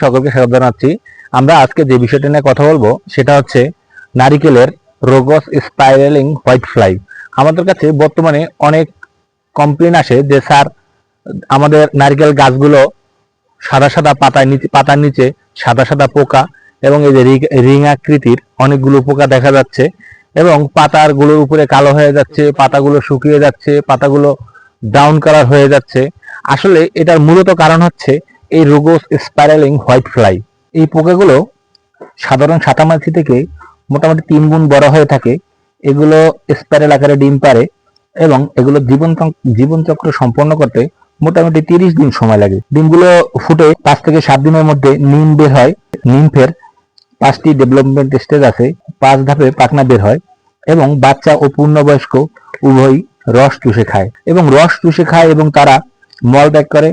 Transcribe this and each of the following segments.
সকলকে স্বাগত জানাচ্ছি। আমরা আজকে যে বিষয়টা নিয়ে কথা বলবো সেটা হচ্ছে নারিকেলের রোগস স্পাইরালিং হোয়াইট ফ্লাই। আমাদের কাছে বর্তমানে অনেক কমপ্লেন আসে যে স্যার, আমাদের নারিকেল গাছগুলো সাদা সাদা পাতার নিচে সাদা সাদা পোকা এবং এই যে রিং আকৃতির অনেকগুলো পোকা দেখা যাচ্ছে এবং পাতার গুলোর উপরে কালো হয়ে যাচ্ছে, পাতাগুলো শুকিয়ে যাচ্ছে, পাতাগুলো ডাউন কালার হয়ে যাচ্ছে। আসলে এটার মূলত কারণ হচ্ছে এই রোগস স্পাইরালিং হোয়াইট ফ্লাই। এই পোকাগুলো সাধারণ সাদামাছি থেকে মোটামুটি 3 গুণ বড় হয়ে থাকে। এগুলো স্পাইরাল আকারে ডিম পারে এবং এগুলো জীবনচক্র সম্পন্ন করতে মোটামুটি 30 দিন সময় লাগে। ডিমগুলো ফুটে 5 থেকে 7 দিনের মধ্যে নিম বের হয়। নিমফের 5টি ডেভেলপমেন্ট স্টেজ আছে, 5 ধাপে পাখনা বের হয় এবং বাচ্চা ও পূর্ণবয়স্ক উভয়ই রস চুষে খায় এবং তারা মল ত্যাগ করে।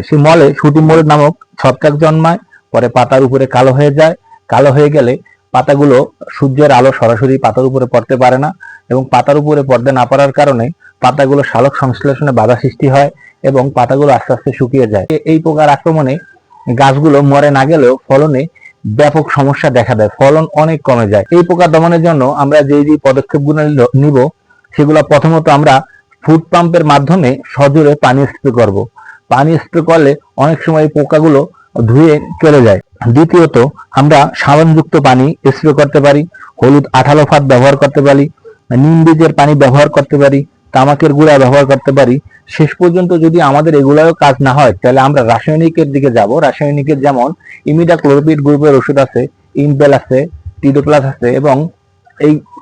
সেই মলে শুটি মোল্ড নামক ছত্রাক জন্মায়। পরে পাতার উপরে কালো হয়ে যায়। কালো হয়ে গেলে পাতাগুলো সূর্যের আলো সরাসরি পাতার উপরে পড়তে পারে না এবং পাতার উপরে পড়তে না পারার কারণে পাতাগুলো সালোক সংশ্লেষণে বাধা সৃষ্টি হয় এবং পাতাগুলো আস্তে আস্তে শুকিয়ে যায়। এই পোকার আক্রমণে গাছগুলো মরে না গেলেও ফলনে ব্যাপক সমস্যা দেখা দেয়, ফলন অনেক কমে যায়। এই পোকা দমনের জন্য আমরা যে পদক্ষেপগুলো নিব সেগুলো প্রথমত আমরা ফুড পাম্পের মাধ্যমে সজোরে পানি স্প্রে করব। পানি স্প্রে করলে অনেক সময় পোকাগুলো ধুয়ে চলে যায়। দ্বিতীয়ত আমরা সাবানযুক্ত পানি স্প্রে করতে পারি, হলুদ আঠালো ফাঁদ ব্যবহার করতে পারি, নিম বীজের পানি ব্যবহার করতে পারি, তামাকের গুঁড়া ব্যবহার করতে পারি। শেষ পর্যন্ত যদি আমাদের এগুলোও কাজ না হয় তাহলে আমরা রাসায়নিকের দিকে যাব। রাসায়নিকের যেমন ইমিডাক্লোপিড গ্রুপের ওষুধ আছে, ইমপেল আছে, টিডোপ্লাস আছে এবং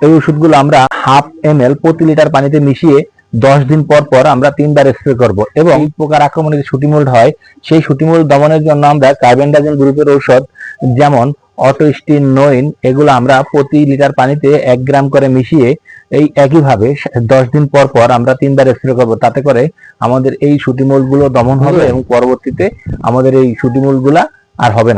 এই ওষুধগুলো আমরা 1/2 ml প্রতি লিটার পানিতে মিশিয়ে 10 দিন পর পর আমরা 3 বার স্প্রে করব। এবং এই পোকার আক্রমণে যে শুটি মোল্ড হয় সেই শুটি মোল্ড দমনের জন্য আমরা কার্বেন্ডাজিম গ্রুপের ঔষধ যেমন অটোস্টিনোইন এগুলো আমরা প্রতি লিটার পানিতে 1 গ্রাম করে মিশিয়ে এই একইভাবে 10 দিন পর পর আমরা 3 বার স্প্রে করব। তাতে করে আমাদের এই শুটি মোল্ড গুলো দমন হবে এবং পরবর্তীতে আমাদের এই শুটি মোল্ড গুলা আর হবে না।